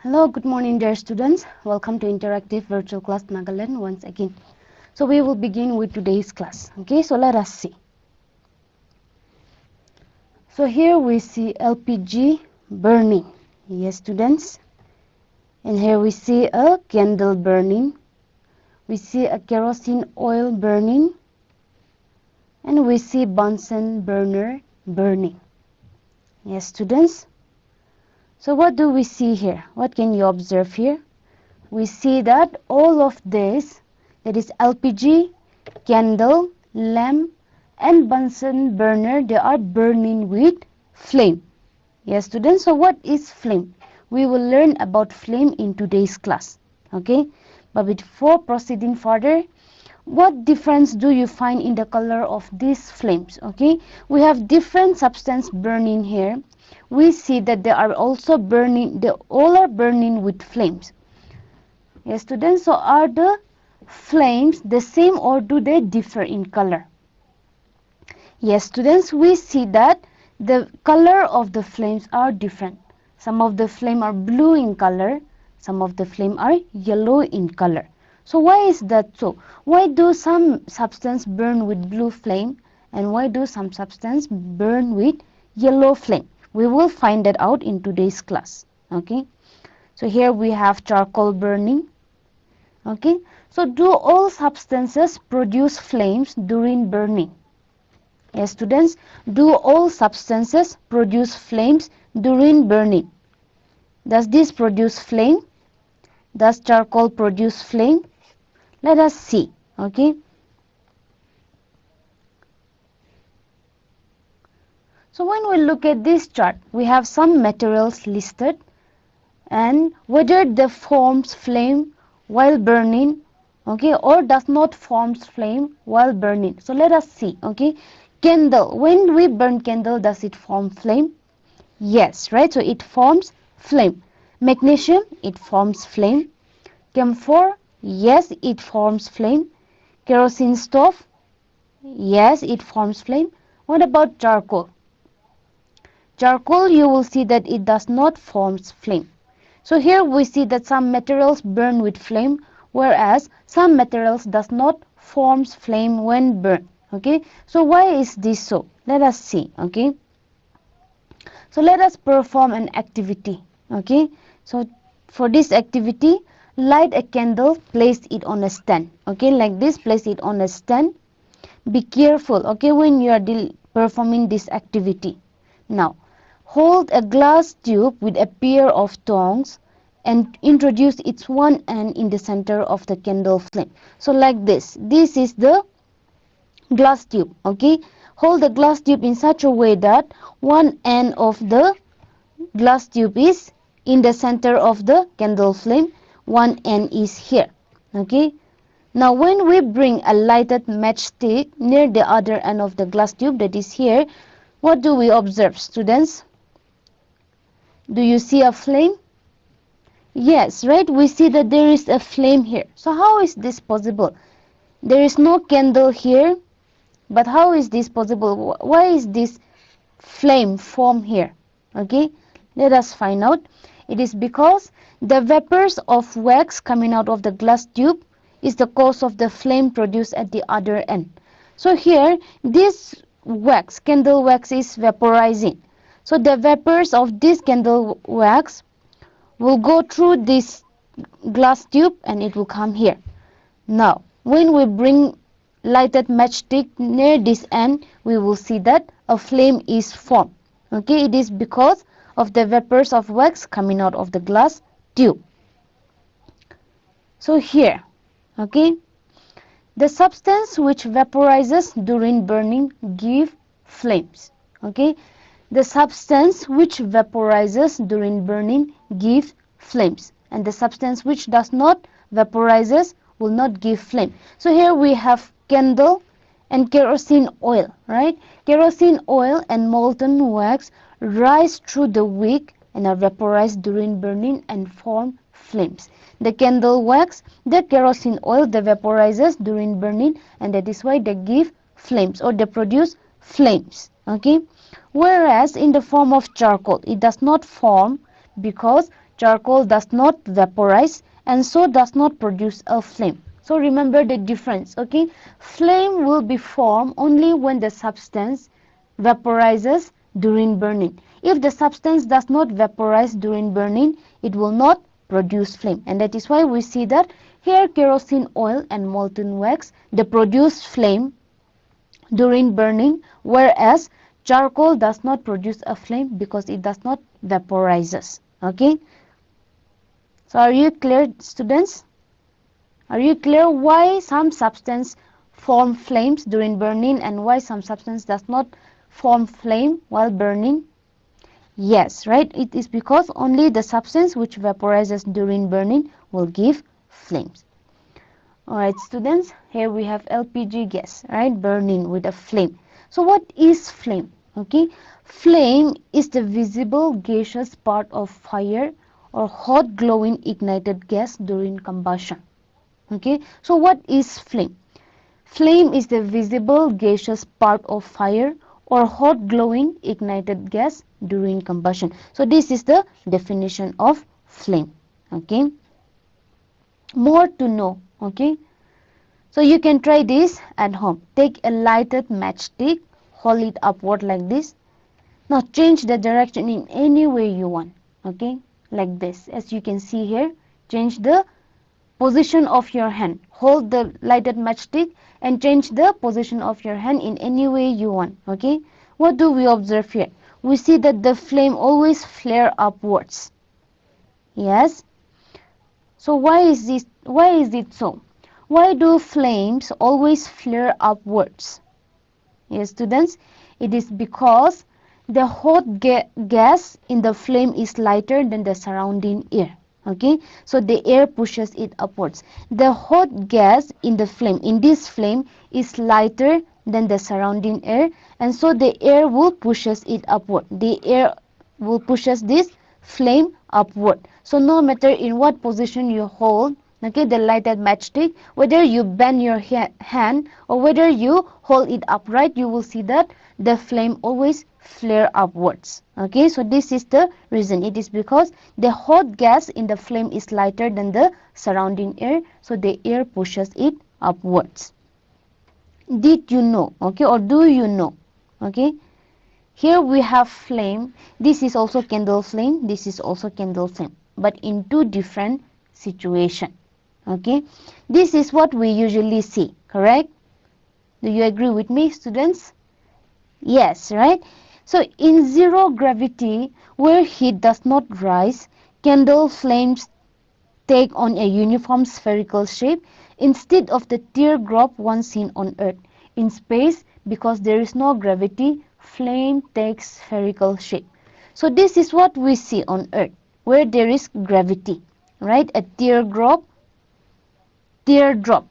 Hello, good morning dear students. Welcome to Interactive Virtual Class Nagaland once again. So we will begin with today's class. Okay, so let us see. So here we see LPG burning. Yes, students. And here we see a candle burning. We see a kerosene oil burning. And we see Bunsen burner burning. Yes, students. So what do we see here? What can you observe here? We see that all of this, that is LPG, candle, lamp and Bunsen burner, they are burning with flame. Yes, students, so what is flame? We will learn about flame in today's class. Okay, but before proceeding further, what difference do you find in the color of these flames? Okay, we have different substance burning here. We see that they are also burning, they all are burning with flames. Yes, students, so are the flames the same or do they differ in color? Yes, students, we see that the color of the flames are different. Some of the flame are blue in color, some of the flame are yellow in color. So why is that so? Why do some substance burn with blue flame and why do some substance burn with yellow flame? We will find that out in today's class. Okay, so here we have charcoal burning. Okay, so do all substances produce flames during burning? Yes, students, do all substances produce flames during burning? Does this produce flame? Does charcoal produce flame? Let us see. Okay, so when we look at this chart, we have some materials listed and whether they forms flame while burning, okay, or does not forms flame while burning. So let us see. Okay, candle, when we burn candle, does it form flame? Yes, right, so it forms flame. Magnesium, it forms flame. Camphor, yes, it forms flame. Kerosene stove, yes, it forms flame. What about charcoal? Charcoal, you will see that it does not form flame. So here we see that some materials burn with flame, whereas some materials does not forms flame when burned. Okay, so why is this so? Let us see. Okay, so let us perform an activity. Okay, so for this activity, light a candle, place it on a stand. Okay, like this, place it on a stand. Be careful, okay, when you are performing this activity. Now, hold a glass tube with a pair of tongs and introduce its one end in the center of the candle flame. So like this. This is the glass tube, okay. Hold the glass tube in such a way that one end of the glass tube is in the center of the candle flame, one end is here. Okay, now when we bring a lighted matchstick near the other end of the glass tube, that is here, what do we observe, students? Do you see a flame? Yes, right, we see that there is a flame here. So how is this possible? There is no candle here, but how is this possible? Why is this flame form here? Okay, let us find out. It is because the vapors of wax coming out of the glass tube is the cause of the flame produced at the other end. So here this wax, candle wax, is vaporizing. So the vapors of this candle wax will go through this glass tube and it will come here. Now when we bring lighted matchstick near this end, we will see that a flame is formed. Okay, it is because of the vapors of wax coming out of the glass tube. So here, okay, the substance which vaporizes during burning give flames. Okay, the substance which vaporizes during burning gives flames, and the substance which does not vaporizes will not give flame. So here we have candle and kerosene oil, right? Kerosene oil and molten wax rise through the wick and are vaporized during burning and form flames. The candle wax, the kerosene oil, they vaporizes during burning, and that is why they give flames or they produce flames. Okay, whereas in the form of charcoal, it does not form because Charcoal does not vaporize and so does not produce a flame. So remember the difference, okay? Flame will be formed only when the substance vaporizes during burning. If the substance does not vaporize during burning, it will not produce flame. And that is why we see that here kerosene oil and molten wax, they produce flame during burning, whereas charcoal does not produce a flame because it does not vaporizes. Okay? So are you clear, students? Are you clear why some substance form flames during burning and why some substance does not form flame while burning? Yes, right? It is because only the substance which vaporizes during burning will give flames. Alright, students, here we have LPG gas, right? Burning with a flame. So what is flame? Okay, flame is the visible gaseous part of fire or hot glowing ignited gas during combustion. Okay, so what is flame? Flame is the visible gaseous part of fire or hot glowing ignited gas during combustion. So this is the definition of flame. Okay, more to know. Okay, so you can try this at home. Take a lighted matchstick, hold it upward like this. Now change the direction in any way you want. Okay, like this. As you can see here, change the position of your hand. Hold the lighted matchstick and change the position of your hand in any way you want. Okay, what do we observe here? We see that the flame always flare upwards. Yes. So why is this? Why is it so? Why do flames always flare upwards? Yes, students, it is because the hot gas in the flame is lighter than the surrounding air. Okay, so the air pushes it upwards. The hot gas in the flame, in this flame, is lighter than the surrounding air, and so the air will pushes it upward. The air will pushes this flame upward. So no matter in what position you hold, okay, the lighted matchstick, whether you bend your hand or whether you hold it upright, you will see that the flame always flare upwards. Okay, so this is the reason. It is because the hot gas in the flame is lighter than the surrounding air, so the air pushes it upwards. Did you know? Okay, or do you know? Okay, here we have flame. This is also candle flame. This is also candle flame, but in two different situations. Okay, this is what we usually see, correct? Do you agree with me, students? Yes, right? So in zero gravity, where heat does not rise, candle flames take on a uniform spherical shape instead of the teardrop once seen on Earth. In space, because there is no gravity, flame takes spherical shape. So this is what we see on Earth, where there is gravity, right? A teardrop,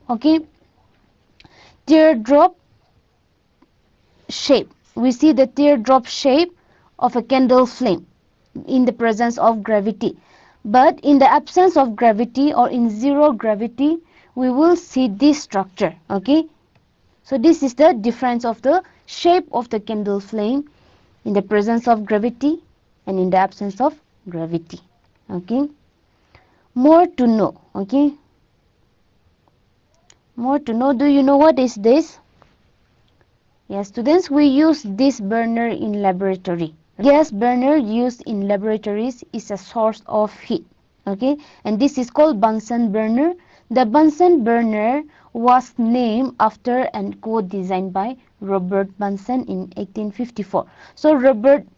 okay? Teardrop shape. We see the teardrop shape of a candle flame in the presence of gravity. But in the absence of gravity or in zero gravity, we will see this structure. Okay, so this is the difference of the shape of the candle flame in the presence of gravity and in the absence of gravity. Okay, more to know. Okay, more to know. Do you know what is this? Yes, students, we use this burner in laboratory. Gas burner used in laboratories is a source of heat. Okay, and this is called Bunsen burner. The Bunsen burner was named after and co-designed by Robert Bunsen in 1854. So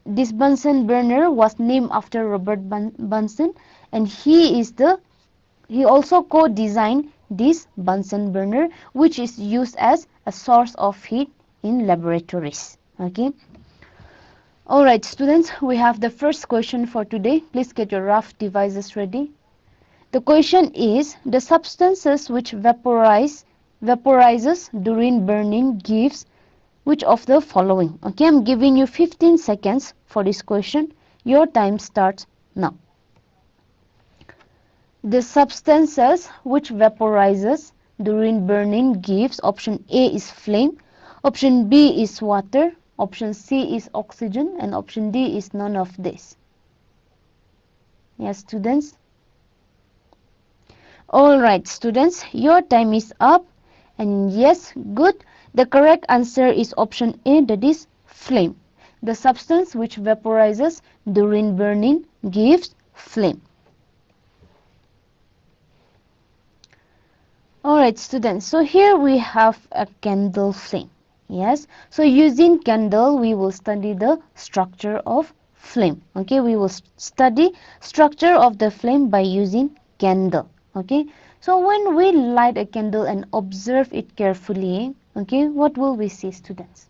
this Bunsen burner was named after Robert Bunsen, and he also co-designed this Bunsen burner, which is used as a source of heat in laboratories. Okay. Alright, students, we have the first question for today. Please get your rough devices ready. The question is, the substances which vaporizes during burning gives which of the following? Okay, I'm giving you 15 seconds for this question. Your time starts now. The substances which vaporizes during burning gives, option A is flame, option B is water, option C is oxygen, and option D is none of this. Yes, students. Alright, students, your time is up. And yes, good. The correct answer is option A, that is flame. The substance which vaporizes during burning gives flame. Alright, students, so here we have a candle flame. Yes, so using candle we will study the structure of flame. Okay, we will study structure of the flame by using candle. Okay, so when we light a candle and observe it carefully, okay, what will we see, students?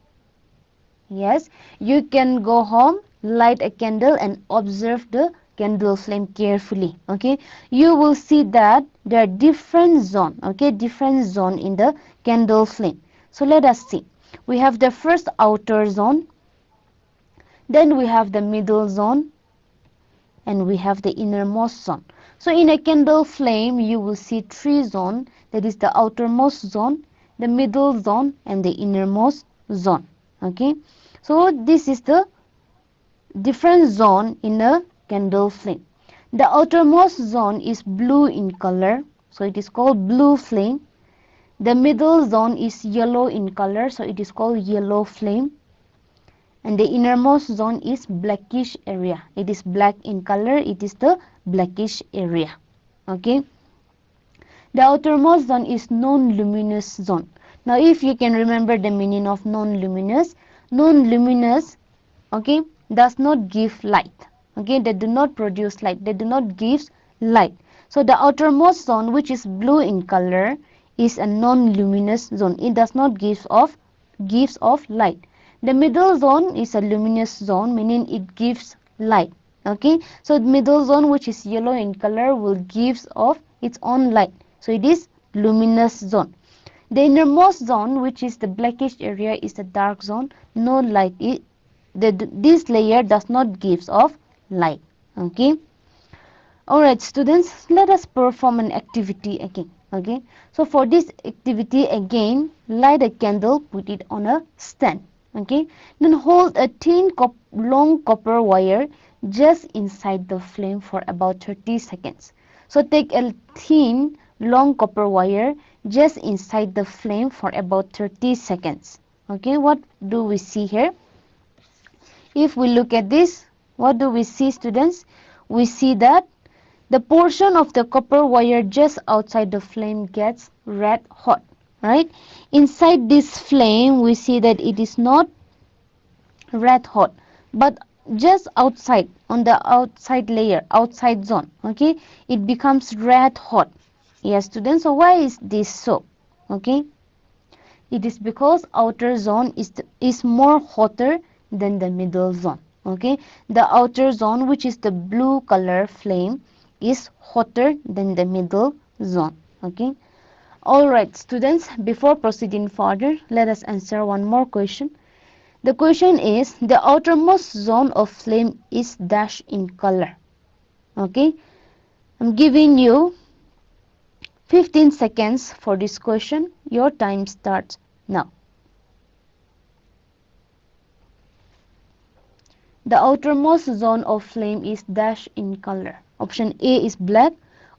Yes, you can go home, light a candle and observe the candle flame carefully. Okay, you will see that there are different zone. Okay, different zone in the candle flame. So let us see. We have the first outer zone, then we have the middle zone, and we have the innermost zone. So in a candle flame, you will see three zones. That is the outermost zone, the middle zone, and the innermost zone. Okay, so this is the different zone in a candle flame. The outermost zone is blue in color, so it is called blue flame. The middle zone is yellow in color, so it is called yellow flame. And the innermost zone is blackish area. It is black in color, it is the blackish area. Okay. The outermost zone is non-luminous zone. Now if you can remember the meaning of non-luminous, non-luminous, okay, does not give light. Okay, they do not produce light, they do not give light. So the outermost zone, which is blue in color, is a non-luminous zone. It does not gives off light. The middle zone is a luminous zone, meaning it gives light. Okay, so the middle zone, which is yellow in color, will gives off its own light, so it is luminous zone. The innermost zone, which is the blackish area, is the dark zone. No light, this layer does not gives off light. Okay, alright students, let us perform an activity again. Okay, so for this activity again, light a candle, put it on a stand. Okay, then hold a thin long copper wire just inside the flame for about 30 seconds. So take a thin long copper wire just inside the flame for about 30 seconds. Okay, what do we see here? If we look at this, what do we see, students? We see that the portion of the copper wire just outside the flame gets red hot, right? Inside this flame, we see that it is not red hot, but just outside, on the outside layer, outside zone, okay, it becomes red hot. Yes, students, so why is this so? Okay, it is because outer zone is more hotter than the middle zone. Okay, the outer zone, which is the blue color flame, is hotter than the middle zone. Okay, all right students, before proceeding further, let us answer one more question. The question is, the outermost zone of flame is dash in color. Okay, I'm giving you 15 seconds for this question. Your time starts now. The outermost zone of flame is dash in color. Option A is black,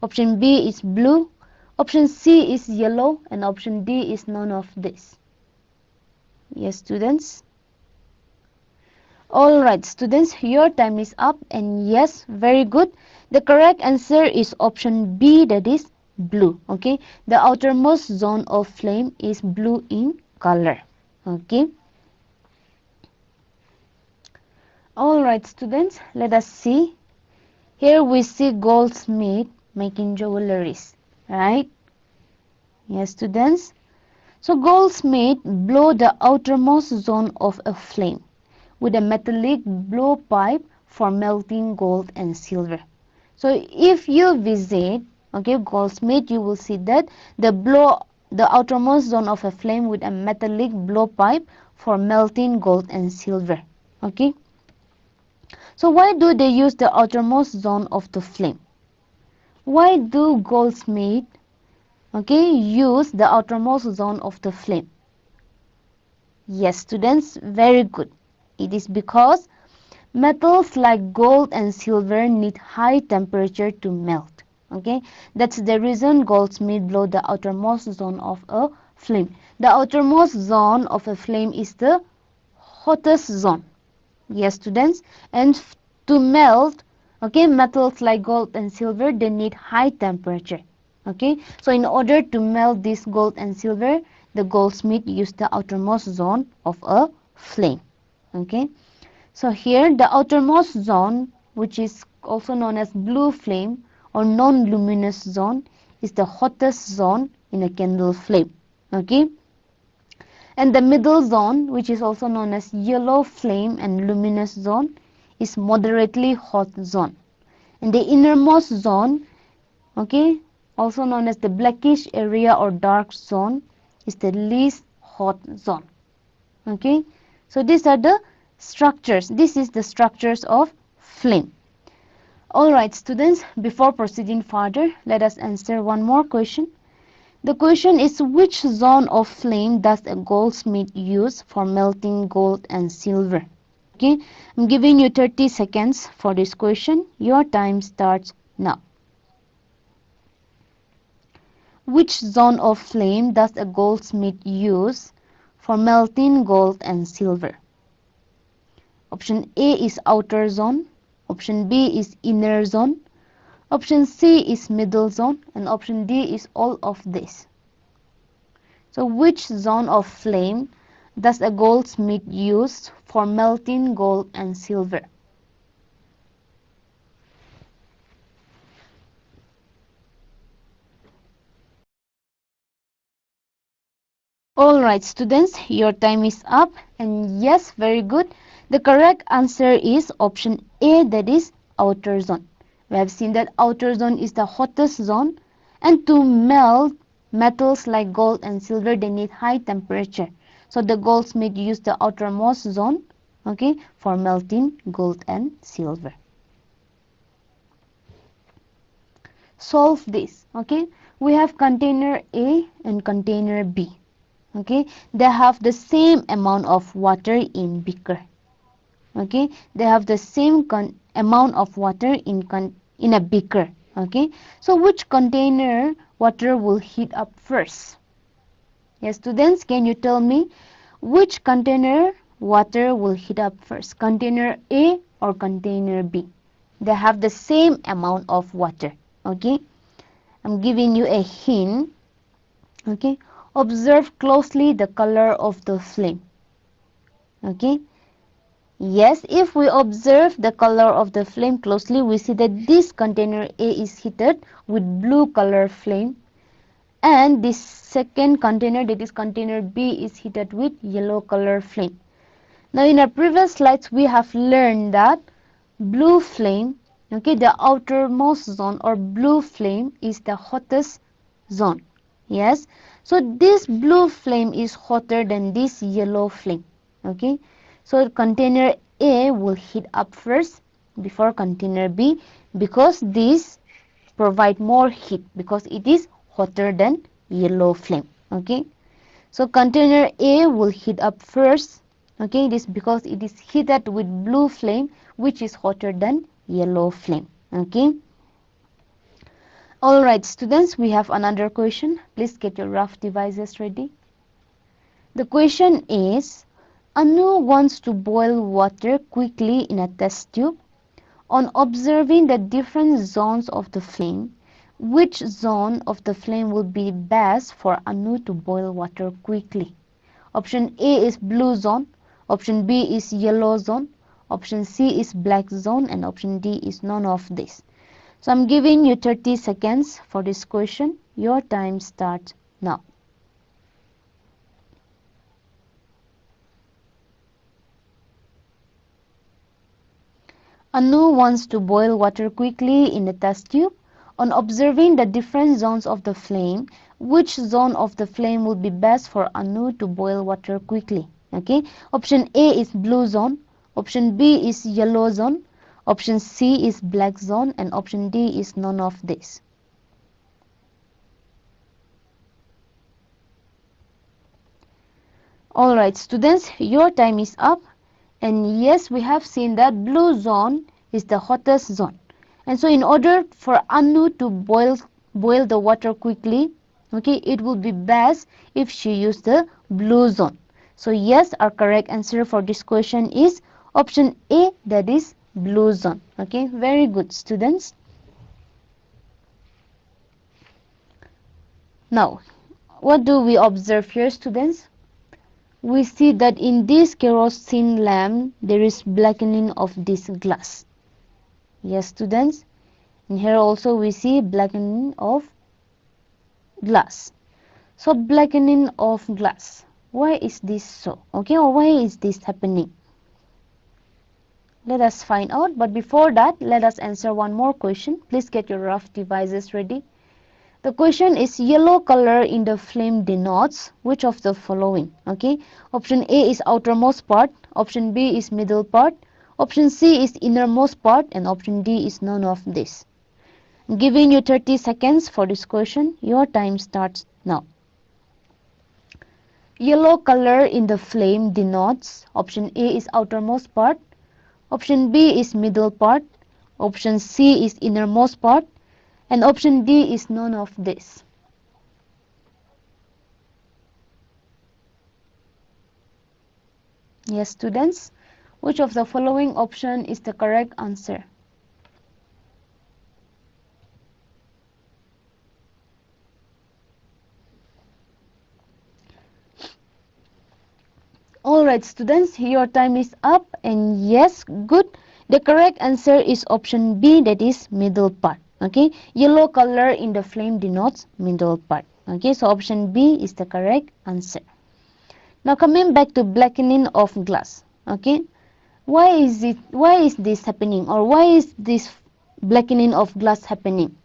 option B is blue, option C is yellow, and option D is none of this. Yes, students? Alright, students, your time is up, and yes, very good. The correct answer is option B, that is blue. Okay, the outermost zone of flame is blue in color. Okay. Alright, students, let us see. Here we see goldsmith making jewelries, right? Yes, students. So goldsmith blow the outermost zone of a flame with a metallic blowpipe for melting gold and silver. So if you visit, okay, goldsmith, you will see that the outermost zone of a flame with a metallic blowpipe for melting gold and silver. Okay. So why do they use the outermost zone of the flame? Why do goldsmith, okay, use the outermost zone of the flame? Yes, students, very good. It is because Metals like gold and silver need high temperature to melt. Okay, that's the reason goldsmith blow the outermost zone of a flame. The outermost zone of a flame is the hottest zone. Yes, students. And to melt, okay, metals like gold and silver, they need high temperature. Okay, so in order to melt this gold and silver, the goldsmith used the outermost zone of a flame. Okay, so here the outermost zone, which is also known as blue flame or non-luminous zone, is the hottest zone in a candle flame. Okay, and the middle zone, which is also known as yellow flame and luminous zone, is moderately hot zone. And the innermost zone, okay, also known as the blackish area or dark zone, is the least hot zone. Okay, so these are the structures. This is the structures of flame. Alright students, before proceeding further, let us answer one more question. The question is, which zone of flame does a goldsmith use for melting gold and silver? Okay, I'm giving you 30 seconds for this question. Your time starts now. Which zone of flame does a goldsmith use for melting gold and silver? Option A is outer zone, option B is inner zone, option C is middle zone, and option D is all of this. So which zone of flame does a goldsmith use for melting gold and silver? Alright students, your time is up, and yes, very good. The correct answer is option A, that is outer zone. We have seen that outer zone is the hottest zone, and to melt metals like gold and silver, they need high temperature. So the goldsmith used the outermost zone, okay, for melting gold and silver. Solve this, okay? We have container A and container B. Okay, they have the same amount of water in beaker. Okay, they have the same amount of water in a beaker. Okay, so which container water will heat up first? Yes, students, can you tell me which container water will heat up first, container A or container B? They have the same amount of water. Okay, I'm giving you a hint. Okay, observe closely the color of the flame. Okay, yes, if we observe the color of the flame closely, we see that this container A is heated with blue color flame, and this second container, that is container B, is heated with yellow color flame. Now in our previous slides we have learned that blue flame, okay, the outermost zone or blue flame is the hottest zone. Yes, so this blue flame is hotter than this yellow flame. Okay, so container A will heat up first before container B, because this provide more heat because it is hotter than yellow flame. Okay, so container A will heat up first. Okay, this because it is heated with blue flame, which is hotter than yellow flame. Okay. Alright students, we have another question. Please get your rough devices ready. The question is, Anu wants to boil water quickly in a test tube. On observing the different zones of the flame, which zone of the flame will be best for Anu to boil water quickly? Option A is blue zone, option B is yellow zone, option C is black zone, and option D is none of this. So I'm giving you 30 seconds for this question. Your time starts now. Anu wants to boil water quickly in a test tube. On observing the different zones of the flame, which zone of the flame will be best for Anu to boil water quickly? Okay. Option A is blue zone. Option B is yellow zone. Option C is black zone, and option D is none of this. Alright students, your time is up, And yes, we have seen that blue zone is the hottest zone. And so in order for Anu to boil the water quickly, okay, it would be best if she used the blue zone. So yes, our correct answer for this question is option A, that is blue zone. Okay, very good, students. Now, what do we observe here, students? We see that in this kerosene lamp there is blackening of this glass. Yes, students. And here also we see blackening of glass. So blackening of glass. Why is this so? Okay, or why is this happening? Let us find out. But before that, let us answer one more question. Please get your rough devices ready. The question is, yellow color in the flame denotes which of the following? Okay, option A is outermost part, option B is middle part, option C is innermost part, and option D is none of this. Giving you 30 seconds for this question. Your time starts now. Yellow color in the flame denotes option A is outermost part, option B is middle part, option C is innermost part, and option D is none of this. Yes, students, which of the following option is the correct answer? Alright, students, your time is up, and yes, good. The correct answer is option B, that is middle part. Okay, yellow color in the flame denotes middle part. Okay, so option B is the correct answer. Now coming back to blackening of glass. Okay, why is this happening, or why is this blackening of glass happening?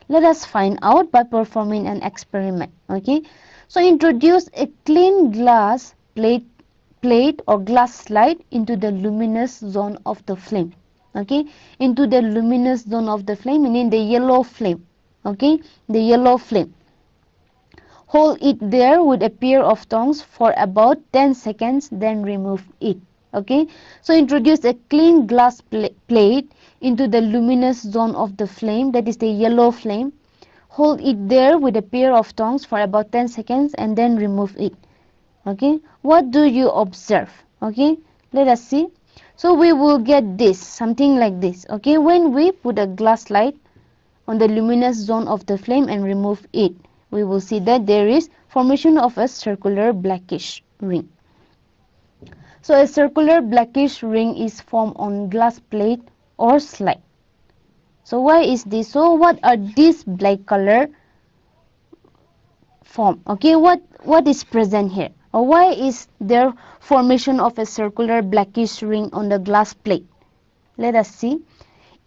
Let us find out by performing an experiment. Okay, so introduce a clean glass plate or glass slide into the luminous zone of the flame. Okay, into the luminous zone of the flame, meaning the yellow flame. Okay, the yellow flame. Hold it there with a pair of tongs for about 10 seconds, then remove it. Okay, so introduce a clean glass plate into the luminous zone of the flame, that is the yellow flame. Hold it there with a pair of tongs for about 10 seconds and then remove it. Okay, what do you observe? Okay, let us see. So we will get this, something like this. Okay, when we put a glass light on the luminous zone of the flame and remove it, we will see that there is formation of a circular blackish ring. So a circular blackish ring is formed on glass plate or slide. So why is this so? What are these black color form? Okay, what is present here? Or why is there formation of a circular blackish ring on the glass plate? Let us see.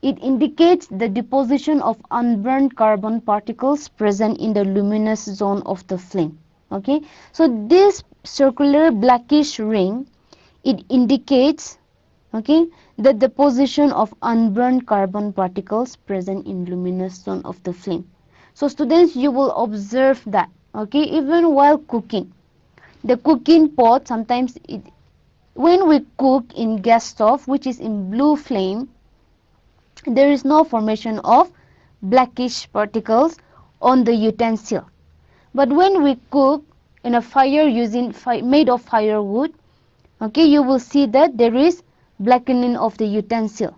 It indicates the deposition of unburned carbon particles present in the luminous zone of the flame. Okay, so this circular blackish ring, it indicates, okay, the deposition of unburned carbon particles present in luminous zone of the flame. So students, you will observe that, okay, even while cooking, the cooking pot, sometimes when we cook in gas stove, which is in blue flame, there is no formation of blackish particles on the utensil. But when we cook in a fire using made of firewood, okay, you will see that there is blackening of the utensil.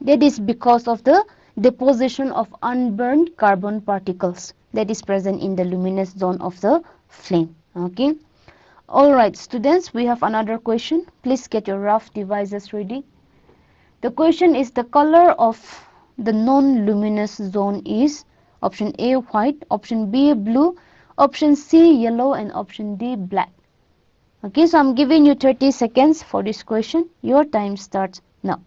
That is because of the deposition of unburned carbon particles that is present in the luminous zone of the flame. Okay. Alright, students, we have another question. Please get your rough devices ready. The question is, the color of the non-luminous zone is option A white, option B blue, option C yellow, and option D black. Okay, so I'm giving you 30 seconds for this question. Your time starts now.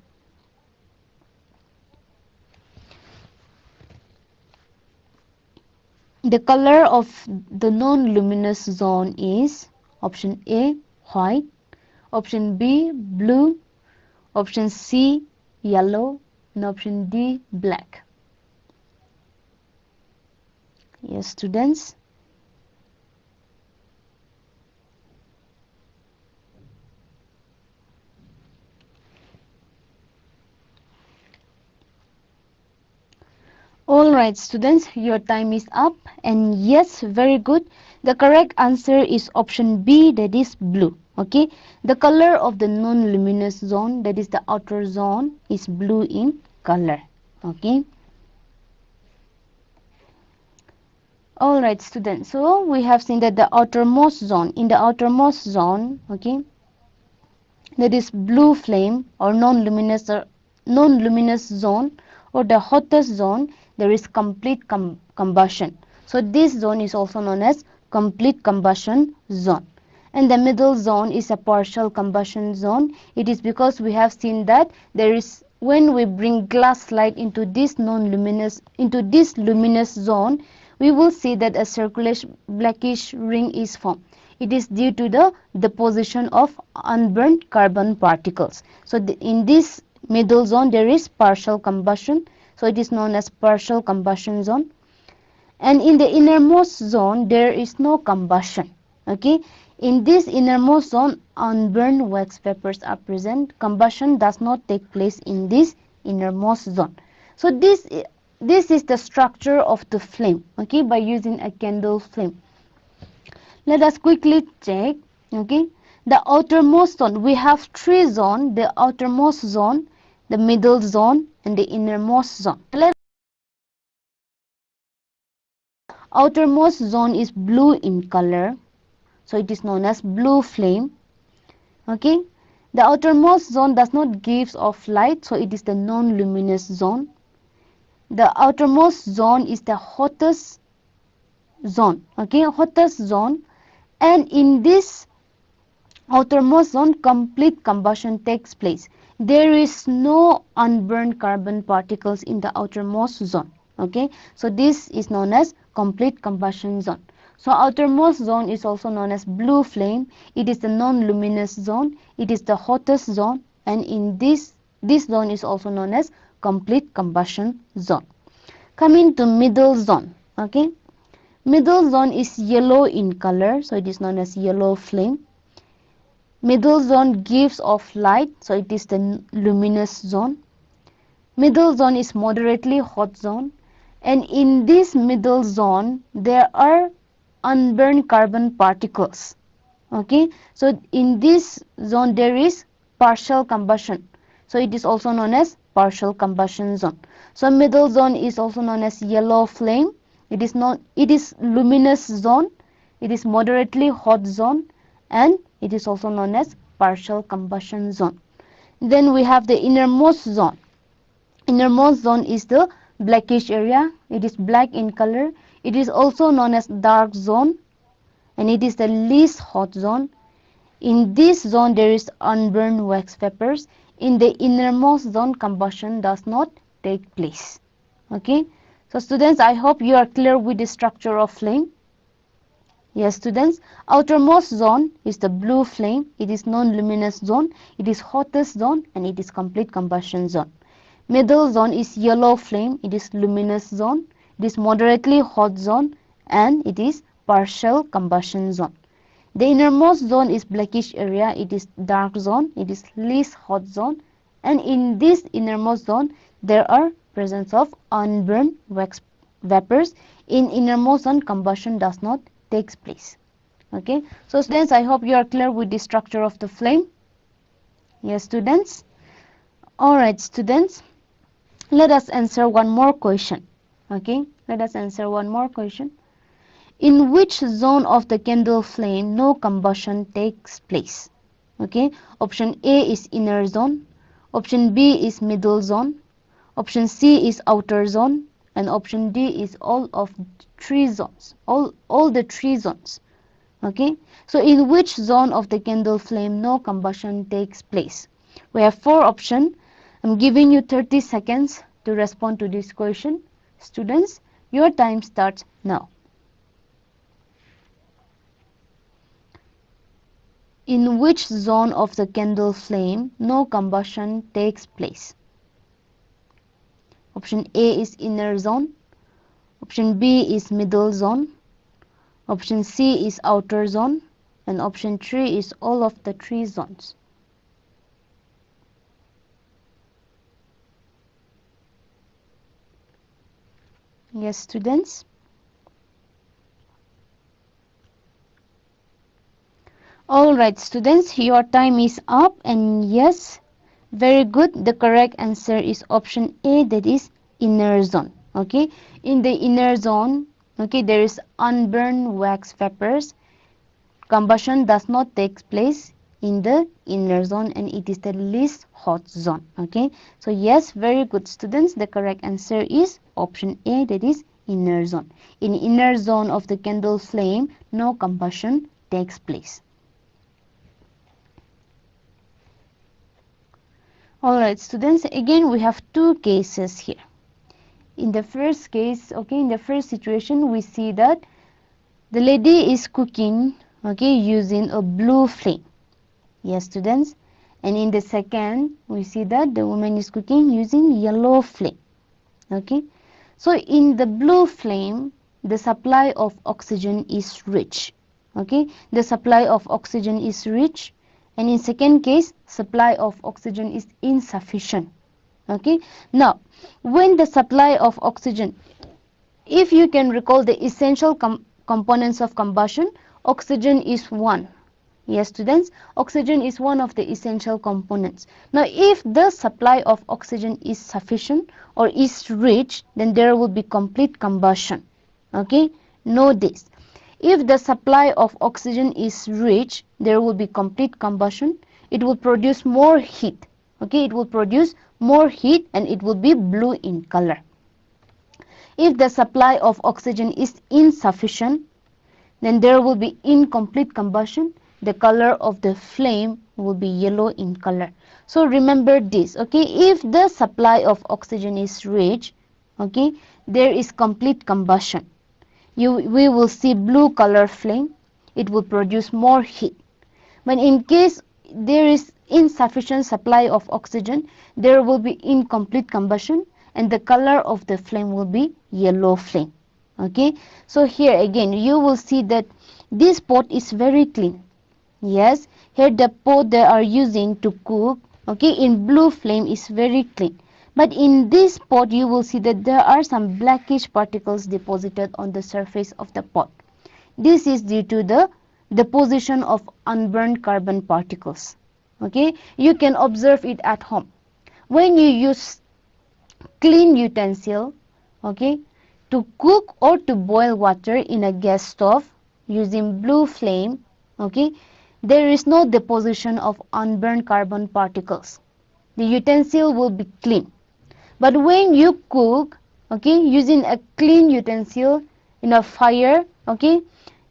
The color of the non-luminous zone is option A white, option B blue, option C yellow, and option D black. Yes, students. Alright students, your time is up, and yes, very good. The correct answer is option B, that is blue. Okay, the color of the non-luminous zone, that is the outer zone, is blue in color. Okay. Alright students, so we have seen that the outermost zone, in the outermost zone, okay, that is blue flame or non-luminous zone, or the hottest zone, there is complete combustion. So this zone is also known as complete combustion zone. And the middle zone is a partial combustion zone. It is because we have seen that there is, when we bring glass light into this luminous zone, we will see that a circular blackish ring is formed. It is due to the deposition of unburned carbon particles. So in this middle zone there is partial combustion, so it is known as partial combustion zone. And in the innermost zone there is no combustion. Okay, in this innermost zone unburned wax vapors are present. Combustion does not take place in this innermost zone. So this is the structure of the flame, okay, by using a candle flame. Let us quickly check. Okay, the outermost zone, we have three zones: the outermost zone, the middle zone, and the innermost zone. Outermost zone is blue in color, so it is known as blue flame. Okay, the outermost zone does not give off light, so it is the non-luminous zone. The outermost zone is the hottest zone. Okay, hottest zone. And in this outermost zone complete combustion takes place. There is no unburned carbon particles in the outermost zone. Okay, so this is known as complete combustion zone. So outermost zone is also known as blue flame. It is the non-luminous zone. It is the hottest zone, and in this zone is also known as complete combustion zone. Coming to middle zone. Okay, middle zone is yellow in color, so it is known as yellow flame. Middle zone gives off light, so it is the luminous zone. Middle zone is moderately hot zone, and in this middle zone there are unburned carbon particles. Okay, so in this zone there is partial combustion, so it is also known as partial combustion zone. So middle zone is also known as yellow flame. It is luminous zone, it is moderately hot zone, and it is also known as partial combustion zone. Then we have the innermost zone. Innermost zone is the blackish area. It is black in color. It is also known as dark zone, and it is the least hot zone. In this zone there is unburned wax vapors. In the innermost zone combustion does not take place. Okay, so students, I hope you are clear with the structure of flame. Yes students, outermost zone is the blue flame. It is non-luminous zone, it is hottest zone, and it is complete combustion zone. Middle zone is yellow flame. It is luminous zone, it is moderately hot zone, and it is partial combustion zone. The innermost zone is blackish area. It is dark zone, it is least hot zone, and in this innermost zone there are presence of unburned wax vapors. In innermost zone combustion does not takes place. Okay, so students, I hope you are clear with the structure of the flame. Yes students. Alright students, let us answer one more question. Okay, let us answer one more question. In which zone of the candle flame no combustion takes place? Okay, option A is inner zone, option B is middle zone, option C is outer zone, and option D is all of three zones, all the three zones. Okay, so in which zone of the candle flame no combustion takes place? We have four options. I'm giving you 30 seconds to respond to this question. Students, your time starts now. In which zone of the candle flame no combustion takes place? Option A is inner zone, option B is middle zone, option C is outer zone, and option 3 is all of the three zones. Yes, students. Alright, students, your time is up, and yes, very good. The correct answer is option A, that is inner zone. Okay, in the inner zone, okay, there is unburned wax vapors. Combustion does not take place in the inner zone, and it is the least hot zone. Okay, so yes, very good, students. The correct answer is option A, that is inner zone. In inner zone of the candle flame, no combustion takes place. Alright, students, again we have two cases here. In the first case, okay, in the first situation, we see that the lady is cooking, okay, using a blue flame. Yes, students. And in the second, we see that the woman is cooking using yellow flame. Okay. So in the blue flame, the supply of oxygen is rich. Okay. The supply of oxygen is rich. And in second case, supply of oxygen is insufficient. Okay. Now, when the supply of oxygen, if you can recall the essential components of combustion, oxygen is one. Yes, students, oxygen is one of the essential components. Now, if the supply of oxygen is sufficient or is rich, then there will be complete combustion. Okay, know this. If the supply of oxygen is rich, there will be complete combustion. It will produce more heat. Okay, it will produce more heat, and it will be blue in color. If the supply of oxygen is insufficient, then there will be incomplete combustion. The color of the flame will be yellow in color. So remember this, okay? If the supply of oxygen is rich, okay, there is complete combustion. We will see blue color flame. It will produce more heat. But in case there is insufficient supply of oxygen, there will be incomplete combustion, and the color of the flame will be yellow flame. Okay, so here again you will see that this pot is very clean. Yes, here the pot they are using to cook, okay, in blue flame is very clean. But in this pot you will see that there are some blackish particles deposited on the surface of the pot. This is due to the deposition of unburned carbon particles. Okay, you can observe it at home. When you use clean utensil, okay, to cook or to boil water in a gas stove using blue flame, okay, there is no deposition of unburned carbon particles. The utensil will be clean. But when you cook, okay, using a clean utensil in a fire, okay,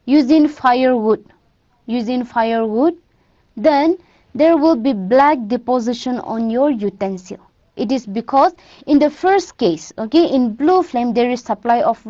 using firewood, then there will be black deposition on your utensil. It is because in the first case, okay, in blue flame there is supply of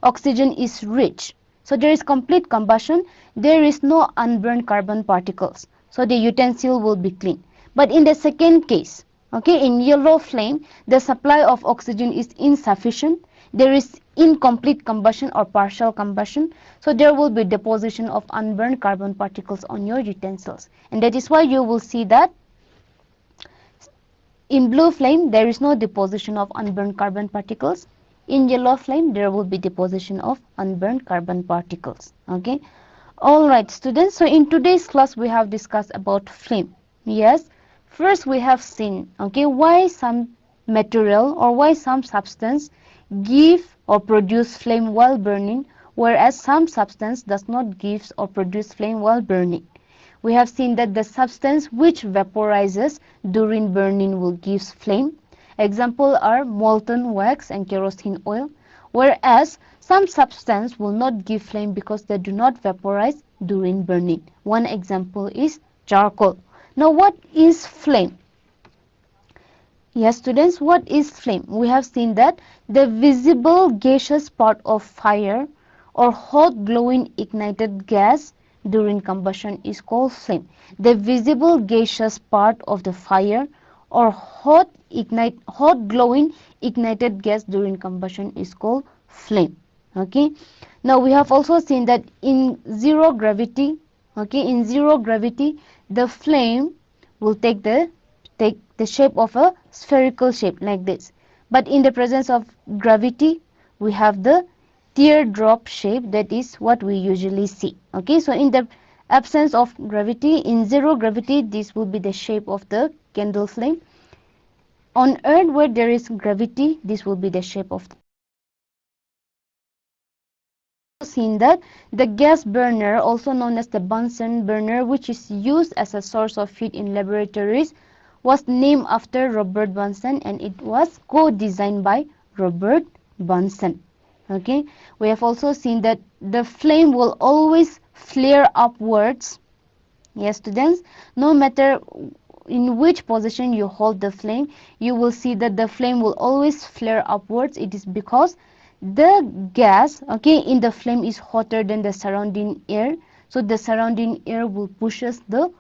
oxygen is rich. So there is complete combustion. There is no unburned carbon particles. So the utensil will be clean. But in the second case, okay, in yellow flame, the supply of oxygen is insufficient. There is incomplete combustion or partial combustion. So there will be deposition of unburned carbon particles on your utensils. And that is why you will see that in blue flame, there is no deposition of unburned carbon particles. In yellow flame, there will be deposition of unburned carbon particles. Okay. Alright, students. So in today's class, we have discussed about flame. Yes. First, we have seen, okay, why some material or why some substance give or produce flame while burning, whereas some substance does not give or produce flame while burning. We have seen that the substance which vaporizes during burning will give flame. Example are molten wax and kerosene oil, whereas some substance will not give flame because they do not vaporize during burning. One example is charcoal. Now what is flame? Yes, students, what is flame? We have seen that the visible gaseous part of fire or hot glowing ignited gas during combustion is called flame. The visible gaseous part of the fire or hot glowing ignited gas during combustion is called flame. Okay. Now we have also seen that in zero gravity, okay, in zero gravity, the flame will take the shape of a spherical shape like this. But in the presence of gravity, we have the teardrop shape. That is what we usually see. Okay, so in the absence of gravity, in zero gravity, this will be the shape of the candle flame. On earth, where there is gravity, this will be the shape of the. Seen that the gas burner, also known as the Bunsen burner, which is used as a source of heat in laboratories, was named after Robert Bunsen, and it was co-designed by Robert Bunsen. Okay, we have also seen that the flame will always flare upwards. Yes, students, no matter in which position you hold the flame, you will see that the flame will always flare upwards. It is because the gas, okay, in the flame is hotter than the surrounding air, so the surrounding air will pushes the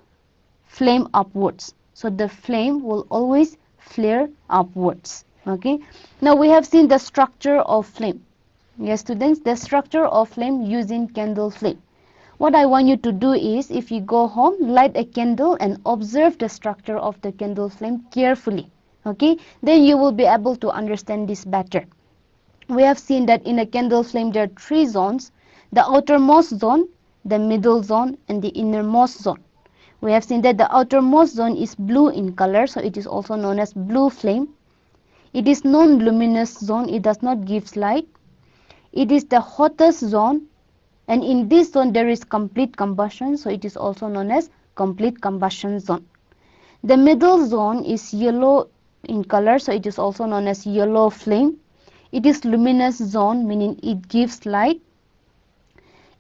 flame upwards, so the flame will always flare upwards. Okay, now we have seen the structure of flame. Yes, students, the structure of flame using candle flame. What I want you to do is, if you go home, light a candle and observe the structure of the candle flame carefully. Okay, then you will be able to understand this better. We have seen that in a candle flame there are three zones: the outermost zone, the middle zone, and the innermost zone. We have seen that the outermost zone is blue in color, so it is also known as blue flame. It is non-luminous zone, it does not give light. It is the hottest zone, and in this zone there is complete combustion, so it is also known as complete combustion zone. The middle zone is yellow in color, so it is also known as yellow flame. It is luminous zone, meaning it gives light.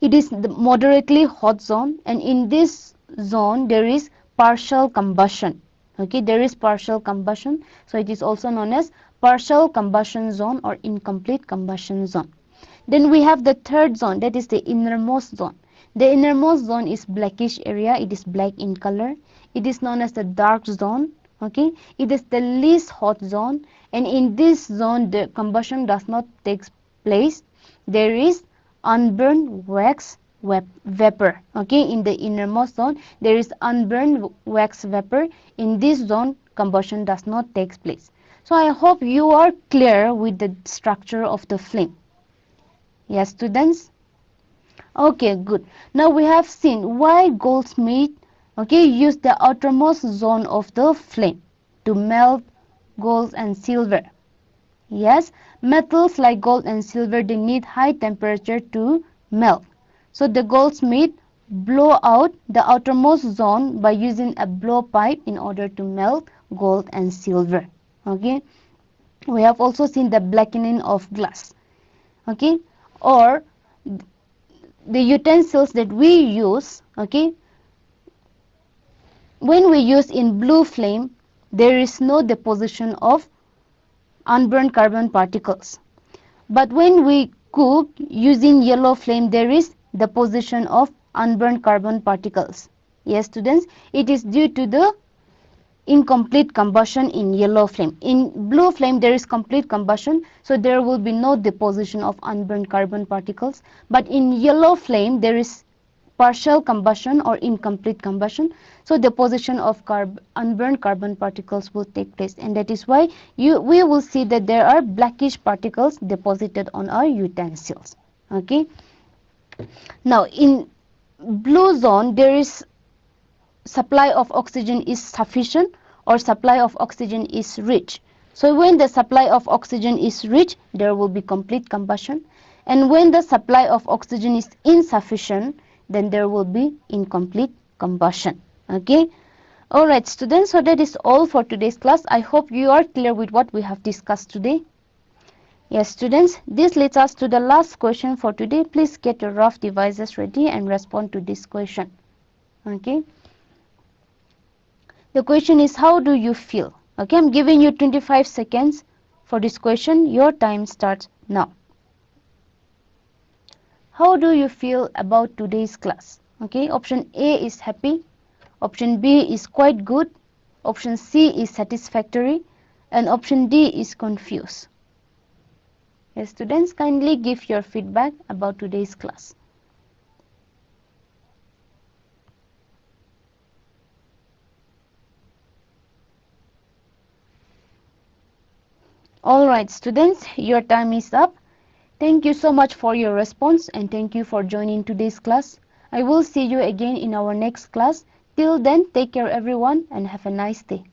It is the moderately hot zone, and in this zone there is partial combustion. Okay, there is partial combustion, so it is also known as partial combustion zone or incomplete combustion zone. Then we have the third zone, that is the innermost zone. The innermost zone is blackish area, it is black in color. It is known as the dark zone. Okay, it is the least hot zone, and in this zone the combustion does not take place. There is unburned wax vapor. Okay, in the innermost zone there is unburned wax vapor. In this zone combustion does not take place. So I hope you are clear with the structure of the flame. Yes, students? Okay, good. Now we have seen why goldsmith, okay, use the outermost zone of the flame to melt gold and silver. Yes, metals like gold and silver, they need high temperature to melt. So the goldsmith blow out the outermost zone by using a blowpipe in order to melt gold and silver. Okay, we have also seen the blackening of glass. Okay, or the utensils that we use, okay, when we use in blue flame, there is no deposition of unburned carbon particles. But when we cook using yellow flame, there is deposition of unburned carbon particles. Yes, students, it is due to the incomplete combustion in yellow flame. In blue flame there is complete combustion, so there will be no deposition of unburned carbon particles. But in yellow flame there is partial combustion or incomplete combustion, so deposition of unburned carbon particles will take place, and that is why we will see that there are blackish particles deposited on our utensils. Okay, now in blue zone there is supply of oxygen is sufficient or supply of oxygen is rich. So when the supply of oxygen is rich, there will be complete combustion, and when the supply of oxygen is insufficient, then there will be incomplete combustion. Okay, alright students, so that is all for today's class. I hope you are clear with what we have discussed today. Yes students, this leads us to the last question for today. Please get your rough devices ready and respond to this question. Okay, the question is, how do you feel? Okay, I'm giving you 25 seconds for this question. Your time starts now. How do you feel about today's class? Okay, option A is happy, option B is quite good, option C is satisfactory, and option D is confused. Yes, students, kindly give your feedback about today's class. Alright students, your time is up. Thank you so much for your response and thank you for joining today's class. I will see you again in our next class. Till then, take care everyone and have a nice day.